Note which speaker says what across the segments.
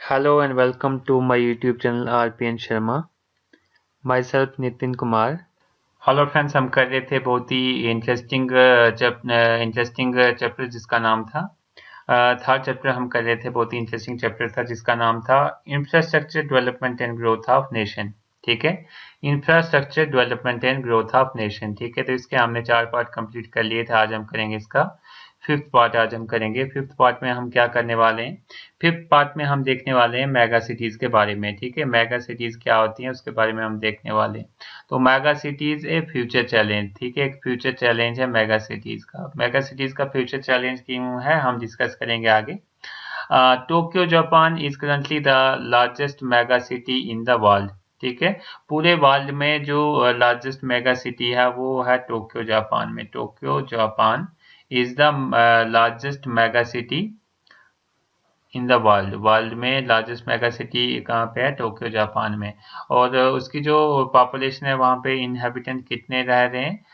Speaker 1: Hello and welcome to my YouTube channel RPN Sharma. Myself Nitin Kumar. Hello friends, हम कर रहे थे बहुत ही इंटरेस्टिंग चैप्टर जिसका नाम था थर्ड चैप्टर हम कर रहे थे। बहुत ही इंटरेस्टिंग चैप्टर था जिसका नाम था infrastructure development and growth of nation. ठीक है, infrastructure development and growth of nation. ठीक है, तो इसके हमने 4 पार्ट कंप्लीट कर लिए थे। आज हम करेंगे इसका फिफ्थ पार्ट। आज हम करेंगे फिफ्थ पार्ट में हम क्या करने वाले हैं। फिफ्थ पार्ट में हम देखने वाले हैं मेगा सिटीज के बारे में। ठीक है, मेगा सिटीज क्या होती हैं उसके बारे में हम देखने वाले हैं। तो मेगा सिटीज ए फ्यूचर चैलेंज। ठीक है, एक फ्यूचर चैलेंज है मेगा सिटीज का। मेगा सिटीज का फ्यूचर चैलेंज क्यों है हम डिस्कस करेंगे आगे। Tokyo Japan is currently the largest mega city in the world. ठीक है, पूरे वर्ल्ड में जो लार्जेस्ट मेगा सिटी है वो है टोक्यो जापान में। Tokyo Japan is the largest mega city in the world. World में लार्जेस्ट मेगा सिटी कहाँ पे है? टोक्यो जापान में। और उसकी जो पॉपुलेशन है वहाँ पे इनहेबिटेंट कितने रह रहे हैं?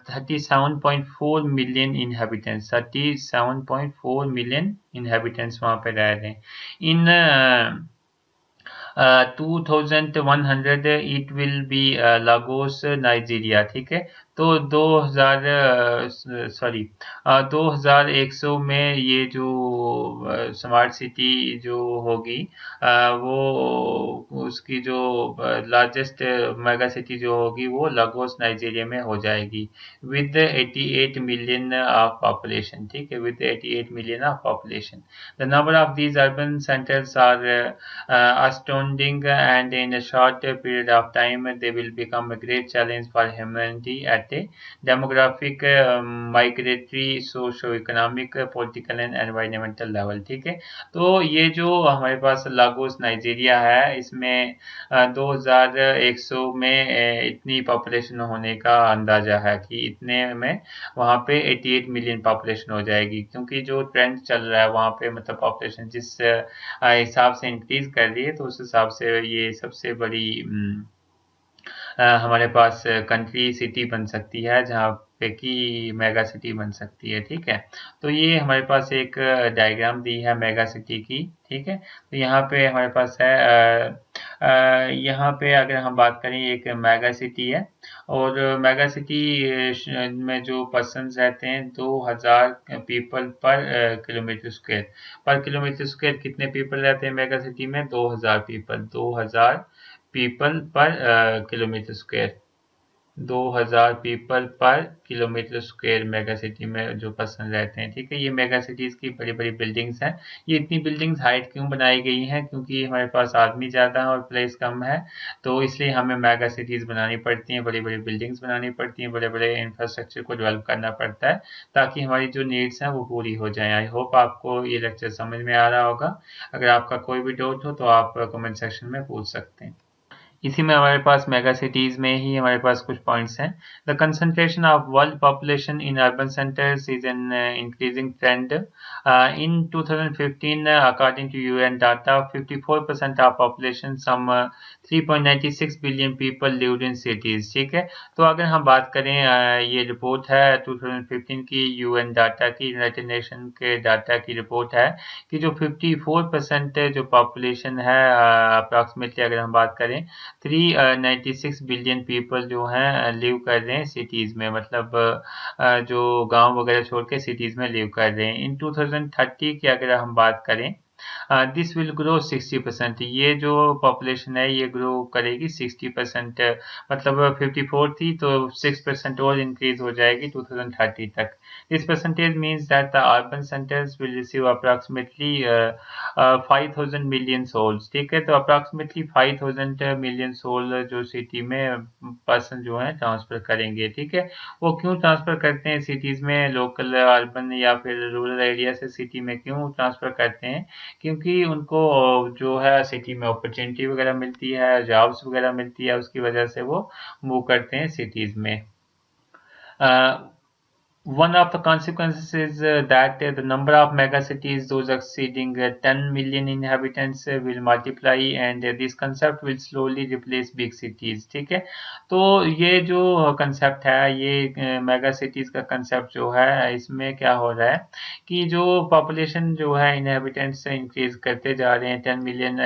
Speaker 1: 37.4 मिलियन इनहेबिटेंट्स। 37.4 मिलियन इनहेबिटेंट्स वहाँ पे रह रहे हैं। इन 2100 it will be Lagos Nigeria. ठीक है, तो 2100 में ये जो स्मार्ट सिटी जो होगी वो उसकी जो लार्जेस्ट मेगा सिटी जो होगी वो लागोस नाइजीरिया में हो जाएगी विद 88 मिलियन ऑफ पॉपुलेशन। ठीक है, with 88 million of population. The number of these urban centres are astounding, and in a short period of time they will become a great challenge for humanity at a demographic, migratory, socio-economic, political and environmental level। ठीक है, तो ये जो हमारे पास Lagos Nigeria है इसमें 2100 में इतनी पॉपुलेशन होने का अंदाजा है कि इतने में वहाँ पे 88 मिलियन पॉपुलेशन हो जाएगी। क्योंकि जो ट्रेंड चल रहा है वहाँ पे मतलब पॉपुलेशन जिस हिसाब से इंक्रीज कर रही है तो उस हिसाब से ये सबसे बड़ी हमारे पास कंट्री सिटी बन सकती है जहाँ पे कि मेगा सिटी बन सकती है। ठीक है, तो ये हमारे पास एक डायग्राम दी है मेगा सिटी की। ठीक है, तो यहाँ पे हमारे पास है यहाँ पे अगर हम बात करें एक मेगा सिटी है और मेगा सिटी में जो पर्सन्स रहते हैं 2000 पीपल पर किलोमीटर स्क्वायर। पर किलोमीटर स्क्वायर कितने पीपल रहते हैं मेगा सिटी में? 2000 पीपल। 2000 पीपल पर किलोमीटर स्क्वायर। 2000 पीपल पर किलोमीटर स्क्वायर मेगा सिटी में जो पर्सन रहते हैं। ठीक है, ये मेगा सिटीज की बड़ी बड़ी बिल्डिंग्स हैं। ये इतनी बिल्डिंग्स हाइट क्यों बनाई गई हैं? क्योंकि हमारे पास आदमी ज़्यादा है और प्लेस कम है, तो इसलिए हमें मेगा सिटीज बनानी पड़ती हैं, बड़ी बड़ी बिल्डिंग्स बनानी पड़ती हैं, बड़े बड़े इंफ्रास्ट्रक्चर को डेवलप करना पड़ता है ताकि हमारी जो नीड्स हैं वो पूरी हो जाएं। आई होप आपको ये लेक्चर समझ में आ रहा होगा। अगर आपका कोई भी डाउट हो तो आप कमेंट सेक्शन में पूछ सकते हैं। इसी में हमारे पास मेगा सिटीज में ही हमारे पास कुछ पॉइंट्स हैं। The concentration of world population in urban centres is an increasing trend. In 2015 according to UN data 54% of population some 3.96 billion people lived in cities. ठीक है, तो अगर हम बात करें ये रिपोर्ट है 2015 की यूएन डाटा की, यूनाइटेड नेशन के डाटा की रिपोर्ट है कि जो 54% जो पॉपुलेशन है अप्रॉक्सीमेटली अगर हम बात करें 396 बिलियन पीपल जो हैं लिव कर रहे हैं सिटीज़ में। मतलब जो गांव वगैरह छोड़ के सिटीज़ में लिव कर रहे हैं। इन 2030 की अगर हम बात करें दिस विल ग्रो 60%। ये जो पॉपुलेशन है ये ग्रो करेगी 60%। मतलब 54 थी तो 6% और इंक्रीज हो जाएगी 2030 तक। This percentage means that the urban centres will receive approximately 5000 million souls. ठीक है, तो अप्रॉक्सीमेटली 5000 मिलियन सोल जो सिटी में पर्सन जो है ट्रांसफर करेंगे। ठीक है, वो क्यों ट्रांसफर करते हैं सिटीज़ में? लोकल अर्बन या फिर रूरल एरिया से सिटी में क्यों ट्रांसफर करते हैं? क्योंकि उनको जो है सिटी में अपॉर्चुनिटी वगैरह मिलती है, जॉब्स वगैरह मिलती है, उसकी वजह से वो मूव करते हैं सिटीज़ में। One of the consequences is that the number of megacities, those exceeding 10 million inhabitants, will multiply, and this concept will slowly replace big cities. ठीक है, तो ये जो कंसेप्ट है, ये मेगा सिटीज का कंसेप्ट जो है, इसमें क्या हो रहा है कि जो पॉपुलेशन जो है इनहेबिटेंट्स इंक्रीज करते जा रहे हैं, 10 मिलियन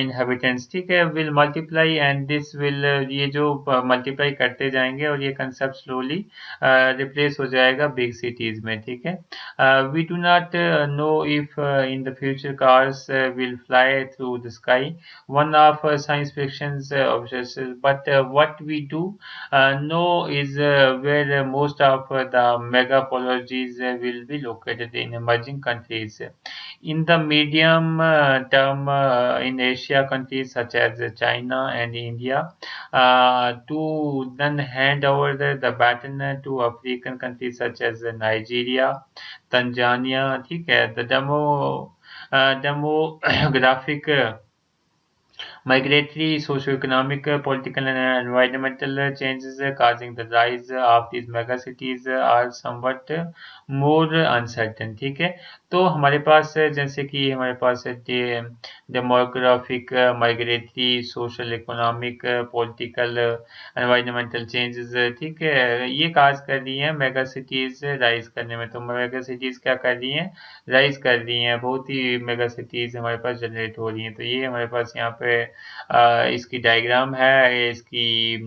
Speaker 1: इनहेबिटेंट्स, ठीक है, will multiply, and this will, ये जो मल्टीप्लाई करते जाएंगे और ये कंसेप्ट स्लोली रिप्लेस हो जाएगा बिग सिटीज में, ठीक है। We do not know if in the future cars will fly through the sky, one of science fiction's obsessions, but what we do know is where most of the megapolises will be located in emerging countries. In the medium term, in Asia countries such as China and India, to then hand over the baton to African countries such as Nigeria, Tanzania, ठीक है, the demographic migratory, socio-economic, political and environmental changes causing the rise of these megacities are somewhat more uncertain, ठीक है। तो हमारे पास जैसे कि हमारे पास demographic, migratory, social, economic, political, environmental changes, ठीक है, ये काज कर रही हैं मेगा सिटीज राइज करने में। तो मेगा सिटीज क्या कर रही हैं, राइज कर रही हैं, बहुत ही मेगा सिटीज हमारे पास जनरेट हो रही हैं। तो ये हमारे पास यहाँ पे इसकी डायग्राम है, इसकी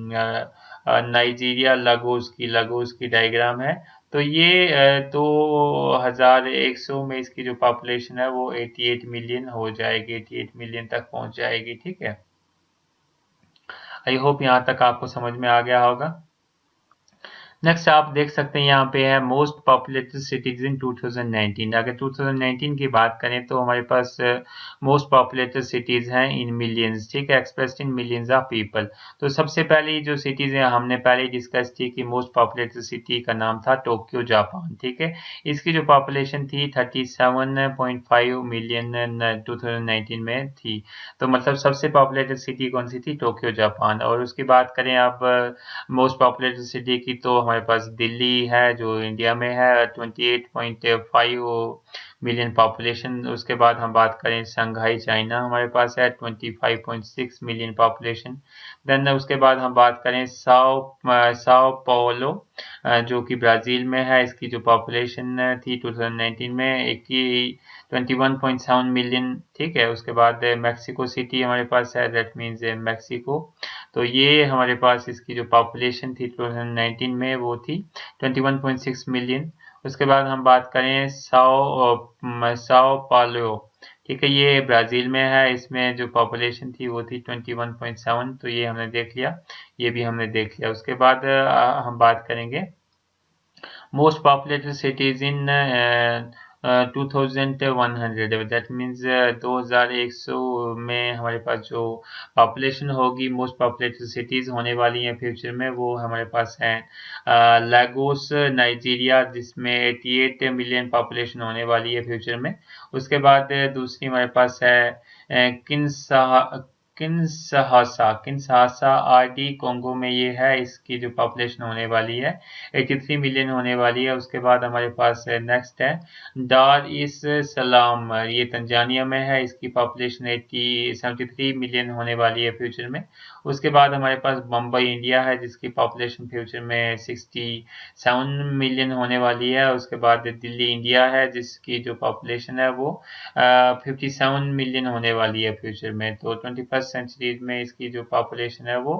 Speaker 1: नाइजीरिया लागोस की डायग्राम है। तो ये 2100 में इसकी जो पॉपुलेशन है वो 88 मिलियन हो जाएगी, 88 मिलियन तक पहुंच जाएगी, ठीक है। आई होप यहाँ तक आपको समझ में आ गया होगा। नेक्स्ट आप देख सकते हैं यहाँ पे है मोस्ट पॉपुलेटेड सिटीज इन 2019। अगर 2019 की बात करें तो हमारे पास मोस्ट पॉपुलेटेड सिटीज हैं इन मिलियंस, ठीक है, expressed in millions of people. तो सबसे पहली जो सिटीज हैं हमने पहले डिस्कस की कि मोस्ट पॉपुलेटेड सिटी का नाम था टोक्यो, जापान, ठीक है। इसकी जो पॉपुलेशन थी 37.5 मिलियन 2019 में थी। तो मतलब सबसे पॉपुलेटेड सिटी कौन सी थी, टोक्यो, जापान। और उसकी बात करें आप मोस्ट पॉपुलेटेड सिटी की, तो हमारे पास दिल्ली है जो इंडिया में है, 28.5 मिलियन पॉपुलेशन। उसके बाद हम बात करें शंघाई, चाइना, हमारे पास है 25.6 मिलियन पॉपुलेशन। देन उसके बाद हम बात करें साओ पाउलो, जो कि ब्राज़ील में है, इसकी जो पॉपुलेशन थी 2019 में 21.7 मिलियन, ठीक है। उसके बाद मैक्सिको सिटी हमारे पास है, दैट मीन्स मैक्सिको। तो ये हमारे पास इसकी जो पॉपुलेशन थी 2019 में वो थी 21.6 मिलियन। उसके बाद हम बात करें साओ पालो, ठीक है, ये ब्राज़ील में है, इसमें जो पॉपुलेशन थी वो थी 21.7। तो ये हमने देख लिया, ये भी हमने देख लिया। उसके बाद हम बात करेंगे most populated cities in 2100, that means 2100 में हमारे पास जो पॉपुलेशन होगी, मोस्ट पॉपुलेटेड सिटीज होने वाली हैं फ्यूचर में, वो हमारे पास हैं लागोस, नाइजीरिया, जिसमें 88 मिलियन पॉपुलेशन होने वाली है फ्यूचर में। उसके बाद दूसरी हमारे पास है किन्शासा आरडी कोंगो में ये है, इसकी जो पॉपुलेशन होने वाली है 83 मिलियन होने वाली है। उसके बाद हमारे पास नेक्स्ट है दार इस सलाम, ये तंजानिया में है, इसकी पॉपुलेशन 73 मिलियन होने वाली है फ्यूचर में। उसके बाद हमारे पास बम्बई, इंडिया है, जिसकी पॉपुलेशन फ्यूचर में 67 मिलियन होने वाली है। उसके बाद दिल्ली, इंडिया है, जिसकी जो पॉपुलेशन है वो 57 मिलियन होने वाली है फ्यूचर में। तो 21st सेंचुरी में इसकी जो पॉपुलेशन है वो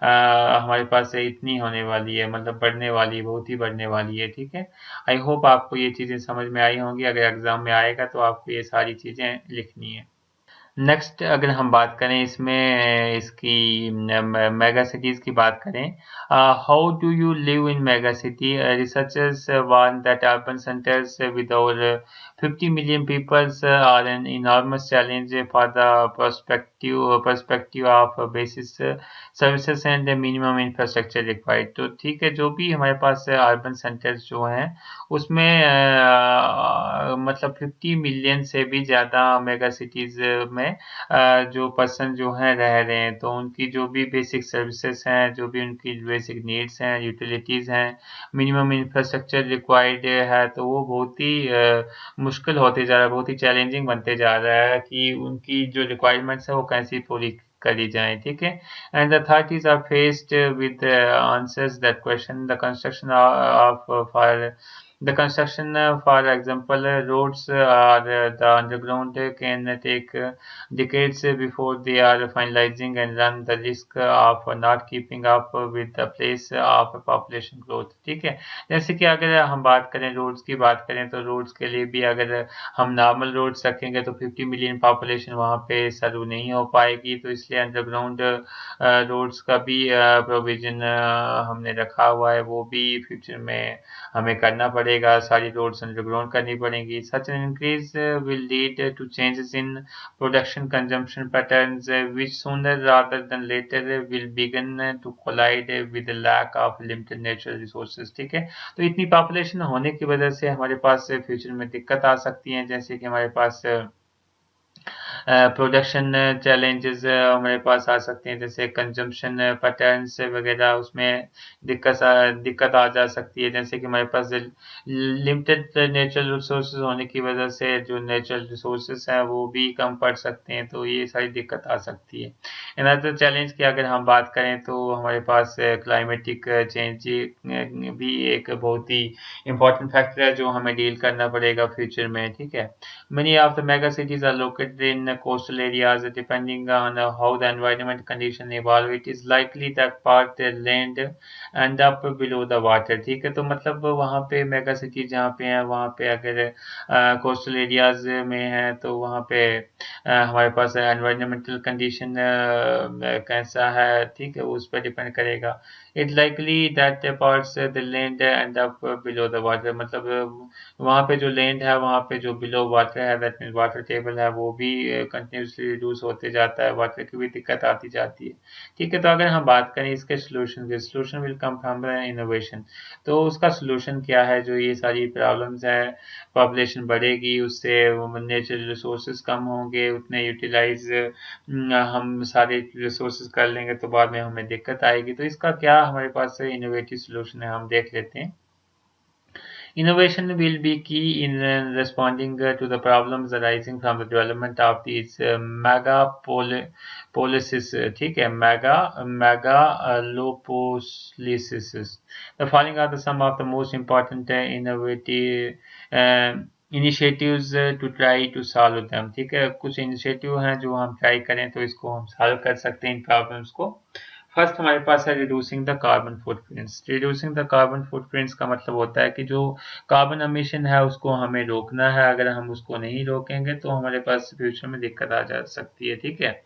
Speaker 1: हमारे पास इतनी होने वाली है, मतलब बढ़ने वाली है, बहुत ही बढ़ने वाली है, ठीक है। आई होप आपको ये चीज़ें समझ में आई होंगी। अगर एग्जाम में आएगा तो आपको ये सारी चीज़ें लिखनी है। नेक्स्ट अगर हम बात करें इसमें इसकी मेगा सिटीज़ की बात करें, how do you live in mega city, researchers warn that urban centres with over 50 million people are an enormous challenge for the perspective of basis services and minimum infrastructure required. तो ठीक है, जो भी हमारे पास urban centres जो हैं उसमें मतलब 50 मिलियन से भी ज़्यादा मेगा सिटीज़ में जो पर्सन जो हैं रह रहे हैं, तो उनकी जो भी बेसिक सर्विसेज हैं, जो भी उनकी बेसिक नीड्स हैं, यूटिलिटीज़ हैं, मिनिमम इंफ्रास्ट्रक्चर रिक्वायर्ड है, तो वो बहुत ही मुश्किल होते जा रहा है, बहुत ही चैलेंजिंग बनते जा रहा है कि उनकी जो रिक्वायरमेंट्स है वो कैसे पूरी करी जाए, ठीक है। And the authorities are faced with answers that question the construction of for the construction, for example, roads or the underground can take decades before they are finalizing and run the risk of not keeping up with the pace of population growth। ठीक है, जैसे कि अगर हम बात करें roads की बात करें तो रोड्स के लिए भी अगर हम नॉर्मल रोड्स रखेंगे तो 50 मिलियन पॉपुलेशन वहाँ पे सर्व नहीं हो पाएगी, तो इसलिए अंडरग्राउंड रोड्स का भी प्रोविजन हमने रखा हुआ है, वो भी फ्यूचर में हमें करना पड़ेगा, सारी रोड्स अंडरग्राउंड करनी पड़ेंगी। Such an increase will lead to changes in production consumption patterns which sooner rather than later will begin to collide with lack of limited natural resources. ठीक है, तो इतनी पॉपुलेशन होने की वजह से हमारे पास फ्यूचर में दिक्कत आ सकती है, जैसे कि हमारे पास प्रोडक्शन चैलेंजेस हमारे पास आ सकते हैं, जैसे कंजम्पशन पैटर्न्स वगैरह, उसमें दिक्कत आ जा सकती है, जैसे कि हमारे पास लिमिटेड नेचुरल रिसोर्सेज होने की वजह से जो नेचुरल रिसोर्सेज हैं वो भी कम पड़ सकते हैं, तो ये सारी दिक्कत आ सकती है। अनदर चैलेंज की अगर हम बात करें तो हमारे पास क्लाइमेटिक चेंज भी एक बहुत ही इम्पोर्टेंट फैक्टर है जो हमें डील करना पड़ेगा फ्यूचर में। ठीक है, many of the mega cities are located in coastal areas. Depending on how the environment condition evolve, it is likely that part land end up below the water। ठीक है, तो मतलब वहाँ पे मेगा सिटी जहाँ पे है वहाँ पे अगर कोस्टल एरियाज में है तो वहाँ पे हमारे पास एनवायरमेंटल कंडीशन कैसा है, ठीक है, उस पर डिपेंड करेगा। It likely that parts the land and up below the water, मतलब वहाँ पे जो लैंड है वहाँ पे जो बिलो वाटर है, दैट मीन वाटर टेबल है, वो भी कंटिन्यूसली रिड्यूस होते जाता है, वाटर की भी दिक्कत आती जाती है। ठीक है, तो अगर हम बात करें इसके सोल्यूशन के, solution will come from innovation. तो उसका सोल्यूशन क्या है, जो ये सारी प्रॉब्लम्स है, पॉपुलेशन बढ़ेगी, उससे नेचुरल रिसोर्सेज कम होंगे, उतने यूटिलाइज हम सारे रिसोर्सेज कर लेंगे तो बाद में हमें दिक्कत आएगी। तो इसका क्या हमारे पास इनोवेटिव सोल्यूशन है, हम देख लेते हैं। Innovation will be key in responding to the problems arising from the development of these policies। ठीक है, megalopolises। The following are the some of the most important innovative initiatives to try to solve them। ठीक है, कुछ initiative हैं जो हम try करें तो इसको हम सॉल्व कर सकते हैं इन प्रॉब्लम्स को। फर्स्ट हमारे पास है reducing the carbon footprints. Reducing the carbon footprints का मतलब होता है कि जो कार्बन एमिशन है उसको हमें रोकना है, अगर हम उसको नहीं रोकेंगे तो हमारे पास फ्यूचर में दिक्कत आ जा सकती है। ठीक है,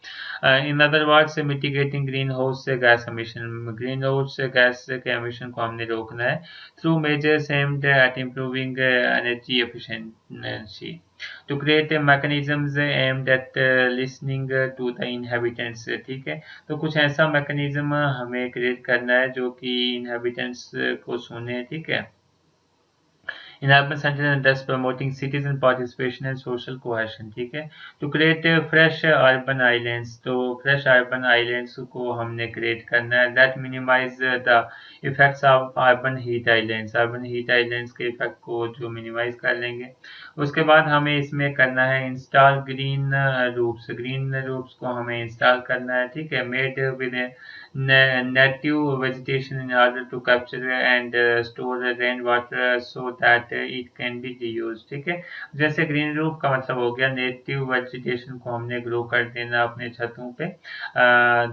Speaker 1: in other words mitigating green house से गैस एमिशन, ग्रीन हाउस से गैस के एमिशन को हमने रोकना है through measures aimed at improving energy efficiency to create mechanisms aimed at listening to the inhabitants। ठीक है, तो कुछ ऐसा मैकेनिज्म हमें क्रिएट करना है जो कि इनहेबिटेंट्स को सुने। ठीक है, in urban centers and thus promoting citizen participation and social cohesion। ठीक है, to create fresh urban islands, तो fresh urban islands को हमने create करना है that minimize the effects of urban heat islands। urban heat islands के effect को जो minimize कर लेंगे। उसके बाद हमें इसमें करना है install green roofs, green roofs को हमें इंस्टॉल करना है। ठीक है, made with native vegetation in order to capture and store rain water so that it can be reused। ठीक है, जैसे ग्रीन रूफ का मतलब हो गया नेटिव वेजिटेशन को हमने ग्रो कर देना अपने छतों पे।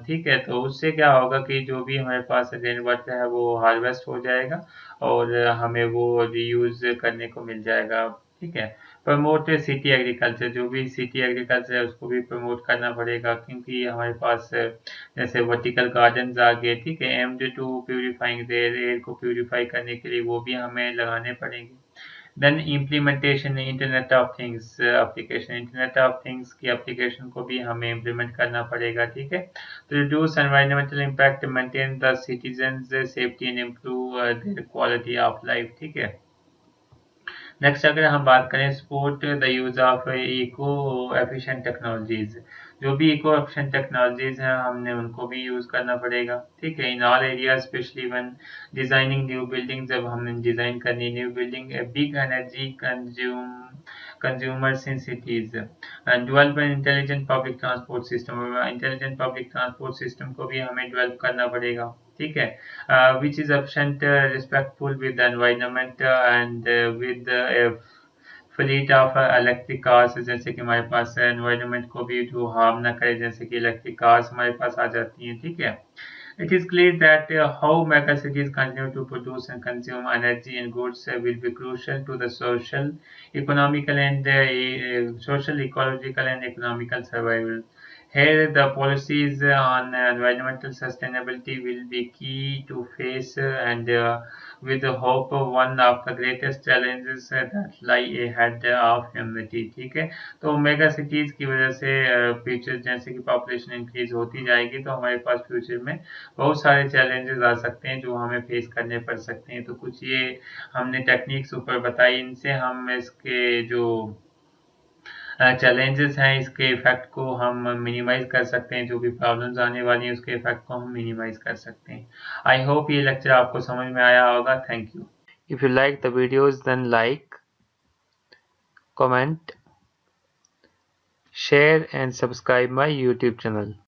Speaker 1: ठीक है, तो उससे क्या होगा कि जो भी हमारे पास रेन वाटर है वो हार्वेस्ट हो जाएगा और हमें वो रीयूज करने को मिल जाएगा। ठीक है, प्रमोट सिटी एग्रीकल्चर, जो भी सिटी एग्रीकल्चर है उसको भी प्रमोट करना पड़ेगा, क्योंकि हमारे पास जैसे वर्टिकल गार्डन्स आ गए। ठीक है, aimed to purifying air, air को प्यूरिफाई करने के लिए वो भी हमें लगाने पड़ेंगे। Then implementation internet of things application, internet of things की एप्लीकेशन को भी हमें इम्प्लीमेंट करना पड़ेगा, ठीक है। तो reduce environmental impact, maintain the citizens safety and improve their quality of life, ठीक है। नेक्स्ट अगर हम बात करें support the use of eco efficient technologies, जो भी इको एफिशिएंट टेक्नोलॉजीज हैं हमने उनको भी यूज करना पड़ेगा, ठीक है। In all area specially when designing new building, जब हमने डिजाइन करनी new building, big energy consumers in cities, and develop an intelligent public transport system, intelligent public transport system को भी हमें डेवलप करना पड़ेगा, ठीक है, which is efficient, respectful with the environment, and with fleet of electric cars, जैसे कि हमारे पास एनवायरनमेंट को भी जो हार्म ना करे, जैसे कि इलेक्ट्रिक कार्स हमारे पास आ जाती हैं, ठीक है। It is clear that how megacities continue to produce and consume energy and goods will be crucial to the social, economical, and social, ecological, and economical survival. Here, the policies on environmental sustainability will be key to face, and with the hope of one of the greatest challenges that lie ahead of humanity, ठीक है। तो mega cities की वजह से future जैसे कि population increase होती जाएगी, तो हमारे पास फ्यूचर में बहुत सारे चैलेंजेस आ सकते हैं जो हमें फेस करने पड़ सकते हैं। तो कुछ ये हमने टेक्निक्स ऊपर बताई, इनसे हम इसके जो चैलेंजेस हैं इसके इफेक्ट को हम मिनिमाइज कर सकते हैं, जो भी प्रॉब्लम्स आने वाली हैं उसके इफेक्ट को हम मिनिमाइज कर सकते हैं। आई होप ये लेक्चर आपको समझ में आया होगा। Thank you. If you like the videos then like, comment, share and subscribe my YouTube channel.